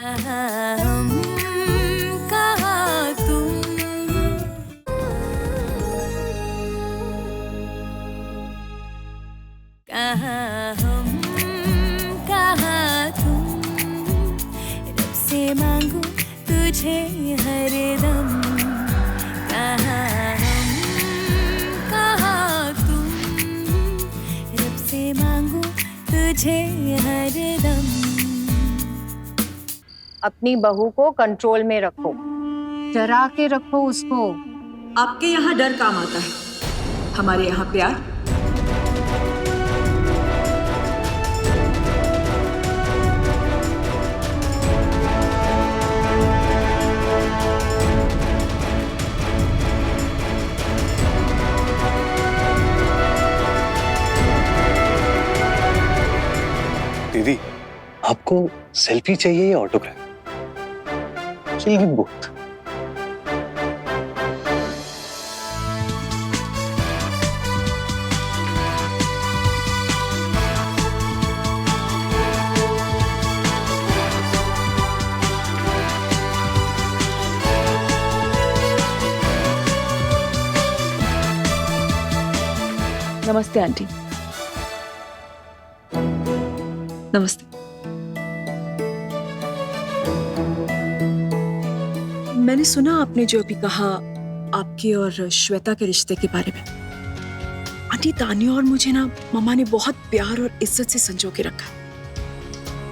कहाँ हम, कहाँ तुम, कहाँ हम, कहाँ तुम, रब से मांगू तुझे हरदम। कहाँ हम, कहाँ तुम, रब से मांगू तुझे हरदम। अपनी बहू को कंट्रोल में रखो, डरा के रखो उसको। आपके यहाँ डर काम आता है, हमारे यहाँ प्यार। दीदी, आपको सेल्फी चाहिए या ऑटोग्राफ? She'll give both. नमस्ते आंटी। नमस्ते। मैंने सुना आपने जो अभी कहा आपके और श्वेता के रिश्ते के बारे में। आंटी, तानिया और मुझे ना मम्मा ने बहुत प्यार और इज्जत से संजो के रखा।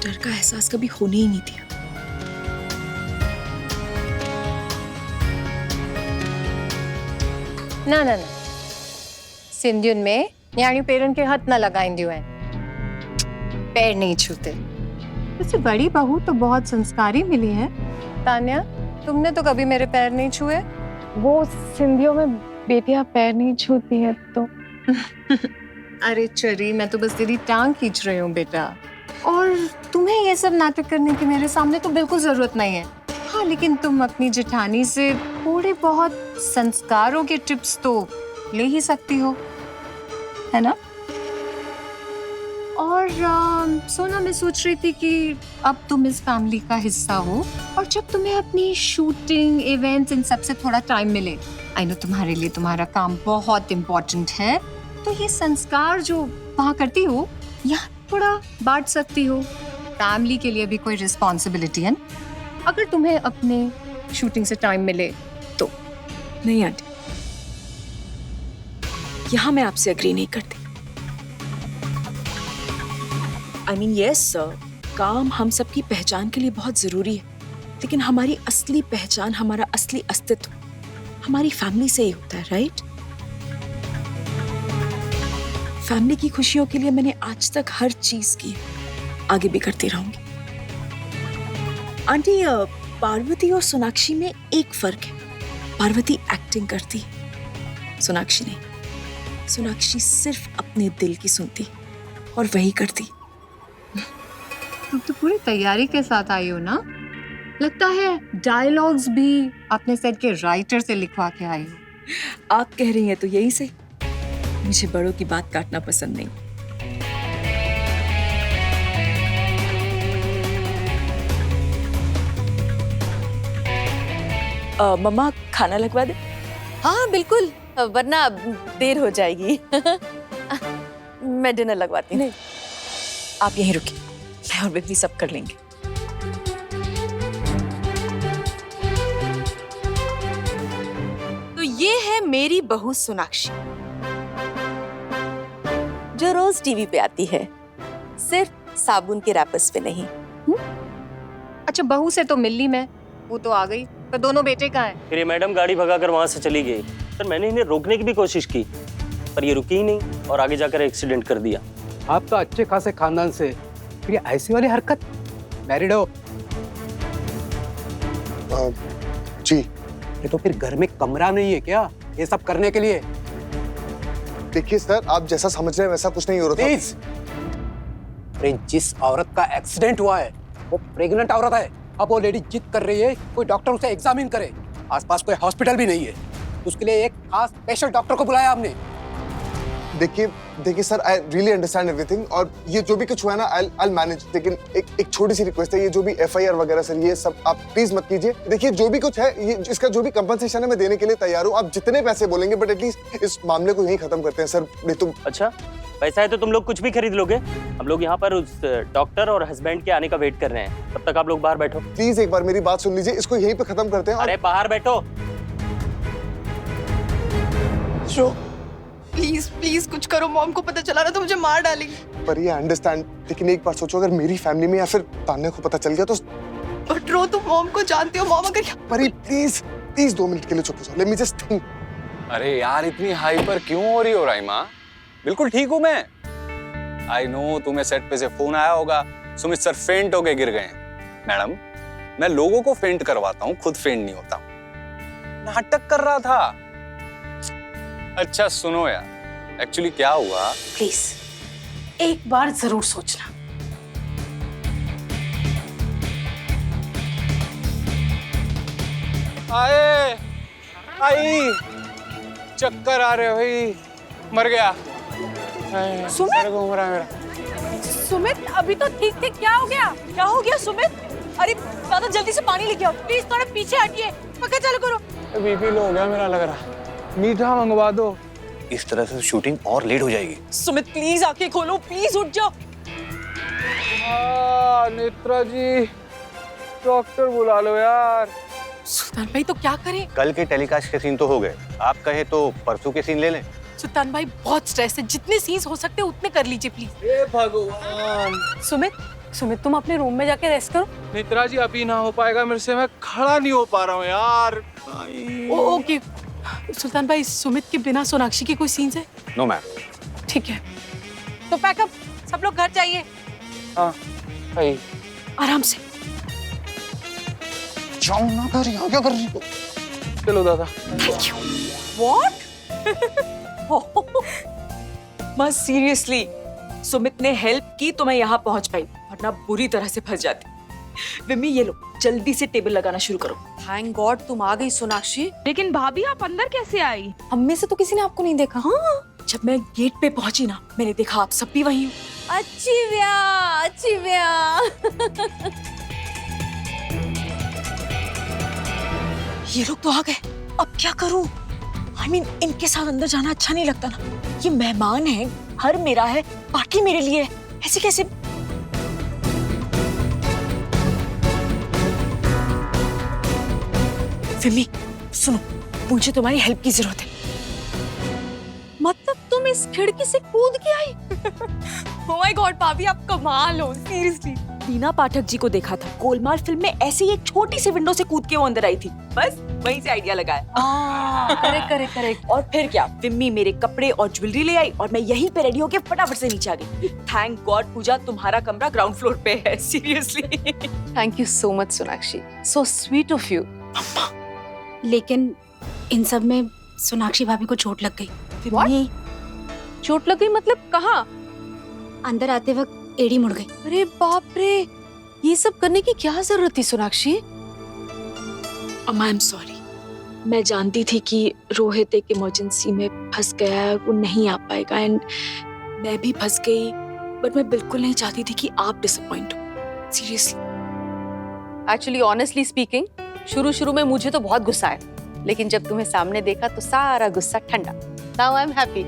डर का एहसास कभी होने ही नहीं दिया। ना ना ना, सिंधियुन में न्याणी पेरन के हाथ न लगाइंदियूं हैं, पैर नहीं छूते। वैसे बड़ी बहू तो बहुत संस्कारी मिली है। तान्या, तुमने तो कभी मेरे पैर नहीं छुए। वो सिंधियों में बेटियां पैर नहीं छूती है तो। अरे चरी, मैं तो बस तेरी टांग खींच रही हूँ बेटा। और तुम्हें ये सब नाटक करने की मेरे सामने तो बिल्कुल जरूरत नहीं है। हाँ, लेकिन तुम अपनी जेठानी से थोड़े बहुत संस्कारों के टिप्स तो ले ही सकती हो, है ना? और सोना, मैं सोच रही थी कि अब तुम इस फैमिली का हिस्सा हो और जब तुम्हें अपनी शूटिंग, इवेंट्स, इन सब से थोड़ा टाइम मिले, आई नो तुम्हारे लिए तुम्हारा काम बहुत इम्पोर्टेंट है, तो ये संस्कार जो वहाँ करती हो यहाँ थोड़ा बांट सकती हो। फैमिली के लिए भी कोई रिस्पॉन्सिबिलिटी है, अगर तुम्हें अपने शूटिंग से टाइम मिले तो। नहीं आंटी, यहाँ मैं आपसे एग्री नहीं करती। आई मीन यस सर, काम हम सबकी पहचान के लिए बहुत जरूरी है, लेकिन हमारी असली पहचान, हमारा असली अस्तित्व हमारी फैमिली से ही होता है, राइट? फैमिली की खुशियों के लिए मैंने आज तक हर चीज की, आगे भी करती रहूंगी। आंटी, पार्वती और सोनाक्षी में एक फर्क है। पार्वती एक्टिंग करती, सोनाक्षी नहीं। सोनाक्षी सिर्फ अपने दिल की सुनती और वही करती। तुम तो पूरी तैयारी के साथ आई हो ना? लगता है डायलॉग्स भी अपने सेट के राइटर से लिखवा के आई हो। आप कह रही हैं तो यही सही। मुझे बड़ों की बात काटना पसंद नहीं। मम्मा, खाना लगवा दे? हाँ बिल्कुल, वरना देर हो जाएगी। मैं डिनर लगवाती हूँ। नहीं, आप यहीं रुकिए, मैं और बेबी सब कर लेंगे। तो ये है मेरी बहू सोनाक्षी, जो रोज टीवी पे आती है, सिर्फ साबुन के रैपर्स पे नहीं। अच्छा, बहू से तो मिल ली मैं, वो तो आ गई, पर दोनों बेटे कहाँ हैं? फिर ये मैडम गाड़ी भगाकर वहां से चली गई। सर, मैंने इन्हें रोकने की भी कोशिश की, पर ये रुकी ही नहीं और आगे जाकर एक्सीडेंट कर दिया। आप तो अच्छे खासे खानदान से, फिर ये ऐसी वाली हरकत? मैरिड हो? जी। ये तो फिर घर में कमरा नहीं है क्या ये सब करने के लिए? देखिए सर, आप जैसा समझ रहे हैं वैसा कुछ नहीं हो रहा था। प्लीज, अरे जिस औरत का एक्सीडेंट हुआ है वो प्रेग्नेंट औरत है। अब वो लेडी जिद कर रही है कोई डॉक्टर उसे एग्जामिन करे। आसपास कोई हॉस्पिटल भी नहीं है, उसके लिए एक खास स्पेशल डॉक्टर को बुलाया आपने। देखिए sir, I really understand everything, और ये जो भी कुछ हुआ है ना, आई मैनेज। लेकिन एक छोटी सी रिक्वेस्ट है, ये जो भी FIR वगैरह सर, ये सब आप प्लीज मत कीजिए। देखिए जो भी कुछ है, ये इसका जो भी कंपनसेशन है मैं देने के लिए तैयार हूँ। आप जितने पैसे बोलेंगे, बट एटलीस्ट इस मामले को यहीं खत्म करते हैं सर, नहीं तो। अच्छा, पैसा है तो तुम लोग कुछ भी खरीद लोगे। हम लोग यहाँ पर उस डॉक्टर और हस्बैंड के आने का वेट कर रहे हैं, तब तक आप लोग बाहर बैठो। प्लीज एक बार मेरी बात सुन लीजिए, इसको यहीं पे खत्म करते हैं। अरे बाहर बैठो। प्लीज प्लीज कुछ करो, मॉम को पता चला ना तो मुझे मार डालेगी। पर ये अंडरस्टैंड, लेकिन एक बार सोचो, अगर मेरी फैमिली में या फिर तान्या को पता चल गया तो। बट रो, तुम मॉम को जानते हो, मॉम अगर। परी प्लीज 2 मिनट के लिए चुप हो जाओ, लेट मी जस्ट थिंक। अरे यार इतनी हाइपर क्यों हो रही हो राइमा? बिल्कुल ठीक हूँ मैं। आई नो तुम्हें सेट पे से फोन आया होगा, सुमित सर फेंट होके गिर गए। मैडम, मैं लोगों को फेंट करवाता हूँ, खुद फेंट नहीं होता। नाटक कर रहा था। अच्छा सुनो यार, एक्चुअली क्या हुआ। प्लीज एक बार जरूर सोचना। आई चक्कर आ रहे भाई, मर गया। सुमित घूम रहा है मेरा। सुमित अभी तो ठीक थे, क्या हो गया? क्या हो गया सुमित? अरे दादा जल्दी से पानी लेके आओ प्लीज, थोड़ा पीछे हटिए, पक्का चालू करो। बीपी लो हो गया मेरा लग रहा। मीठा मंगवा दो। इस तरह से शूटिंग और लेट हो जाएगी। सुमित प्लीज आंखें खोलो, प्लीज उठ जाओ। नेत्रा जी, डॉक्टर बुला लो यार। सुल्तान भाई तो क्या करें? कल के टेलीकास्ट के सीन तो हो गए, आप कहे तो परसों के सीन ले लें। सुल्तान भाई बहुत स्ट्रेस है, जितने सीन्स हो सकते हैं उतने कर लीजिए प्लीज। हे भगवान। सुमित तुम अपने रूम में जाके रेस्ट करो। नेत्रा जी अभी ना हो पाएगा मेरे से, मैं खड़ा नहीं हो पा रहा हूँ यार। ओके सुल्तान भाई, सुमित के बिना सोनाक्षी के कोई सीन्स है? No ma'am. ठीक है तो पैकअप, सब लोग घर चाहिए। हाँ भाई आराम से जाऊँ ना घर, यहाँ क्या कर रही हो? चलो दादा। Thank you. व्हाट? बस सीरियसली सुमित ने हेल्प की तो मैं यहाँ पहुंच पाई, वरना बुरी तरह से फंस जाती। विमी ये लो, जल्दी से टेबल लगाना शुरू करो। थैंक गॉड तुम आ गई सोनाक्षी। लेकिन भाभी आप अंदर कैसे आई? हम में से तो किसी ने आपको नहीं देखा। हाँ, जब मैं गेट पे पहुंची ना, मैंने देखा आप सब भी वही हो। अच्छी ब्याह। ये लोग तो आ गए, अब क्या करूं? I mean, इनके साथ अंदर जाना अच्छा नहीं लगता ना। ये मेहमान है, घर मेरा है, पार्टी मेरे लिए है, ऐसे कैसे? विमी सुनो, मुझे तुम्हारी हेल्प की जरूरत है। मतलब तुम इस खिड़की से कूद के आई? Oh my God, भाभी आप कमाल हो, सीरियसली। टीना पाठक जी को देखा था गोलमाल फिल्म में, ऐसे ही एक छोटी सी विंडो से कूद के वो अंदर आई थी, बस वहीं से आइडिया लगाया। करेक्ट। और फिर क्या, विम्मी मेरे कपड़े और ज्वेलरी ले आई और मैं यहीं पे रेडी होके फटाफट से नीचे आ गई। थैंक गॉड पूजा, तुम्हारा कमरा ग्राउंड फ्लोर पे है, seriously. Thank you so much Sonakshi, so sweet of you. लेकिन इन सब में सोनाक्षी भाभी को चोट लग गई। चोट लग गई मतलब कहाँ? अंदर आते वक्त एड़ी मुड़ गई। अरे बाप रे, ये सब करने की क्या जरूरत थी सोनाक्षी? अम्मा आई एम सॉरी, मैं जानती थी कि रोहित एक इमरजेंसी में फंस गया है, वो नहीं आ पाएगा, एंड मैं भी फंस गई, बट मैं बिल्कुल नहीं चाहती थी कि आप डिसअपॉइंट हो, सीरियसली। एक्चुअली ऑनेस्टली स्पीकिंग, शुरू में मुझे तो बहुत गुस्सा आया, लेकिन जब तुम्हें सामने देखा तो सारा गुस्सा ठंडा। Now I am happy.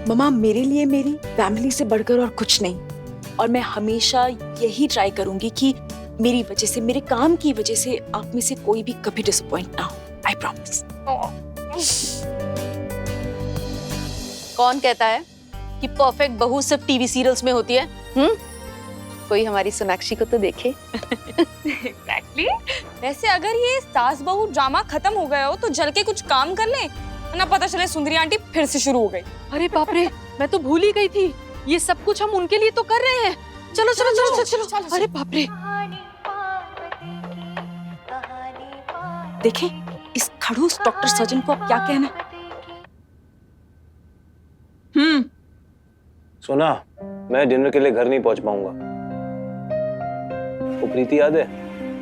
मम्मा, मेरे लिए मेरी फैमिली से बढ़कर और कुछ नहीं, और मैं हमेशा यही ट्राई करूंगी कि मेरी वजह से, मेरे काम की वजह से आप में से कोई भी कभी डिसअपॉइंट ना हो। I promise. कौन कहता है कि परफेक्ट बहू सिर्फ टीवी सीरियल्स में होती है? कोई हमारी सोनाक्षी को तो देखे। Exactly. वैसे अगर ये सास बहू ड्रामा खत्म हो गया हो तो जल के कुछ काम कर ले, ना पता चले सुंदरी आंटी फिर से शुरू हो गई। अरे बाप रे, मैं तो भूल ही गई थी, ये सब कुछ हम उनके लिए तो कर रहे हैं। चलो। अरे बाप रे, देखें इस खड़ूस डॉक्टर सर्जन को अब क्या कहना। सुना, मैं डिनर के लिए घर नहीं पहुंच पाऊंगा। वो प्रीति याद है,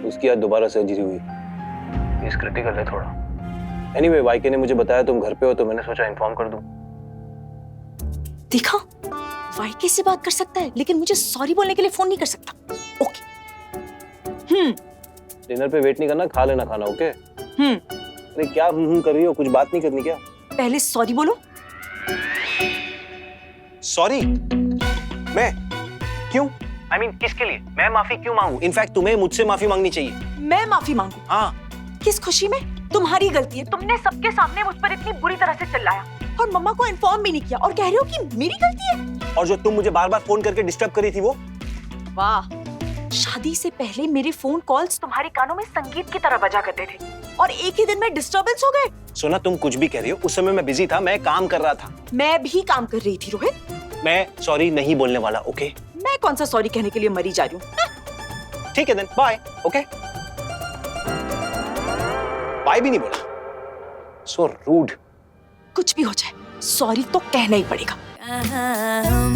उसकी आज दोबारा सर्जरी हुई, इस क्रिटिकल है थोड़ा। एनीवे, वाईके ने मुझे बताया तुम घर पे हो तो मैंने सोचा इन्फॉर्म कर दूं। देखा, वाईके से बात कर सकता है लेकिन मुझे सॉरी बोलने के लिए फोन नहीं कर सकता। ओके। डिनर पे वेट नहीं करना, खा लेना खाना, ओके? अरे क्या कर रही हो, कुछ बात नहीं करनी क्या? पहले सॉरी बोलो। सॉरी? मैं? क्यों? I mean, किसके लिए? मैं माफी क्यों मांगू? इनफैक्ट तुम्हें मुझसे माफी मांगनी चाहिए। मैं माफी मांगू? हाँ। किस खुशी में? तुम्हारी गलती है, तुमने सबके सामने मुझ पर इतनी बुरी तरह से चिल्लाया और मम्मा को इन्फॉर्म भी नहीं किया और कह रहे हो कि मेरी गलती है। और जो तुम मुझे बार बार फोन करके डिस्टर्ब करी थी वो? वाह, शादी से पहले मेरे फोन कॉल्स तुम्हारे कानों में संगीत की तरह बजा करते थे और एक ही दिन में डिस्टर्बेंस हो गए। सोना, तुम कुछ भी कह रही हो, उस समय मैं बिजी था, मैं काम कर रहा था। मैं भी काम कर रही थी रोहित। मैं सॉरी नहीं बोलने वाला, ओके? मैं कौन सा सॉरी कहने के लिए मरी जा रही हूँ। ठीक है देन, बाय, ओके? बाय भी नहीं बोला, सो रूड। कुछ भी हो जाए, सॉरी तो कहना ही पड़ेगा। कहाँ हम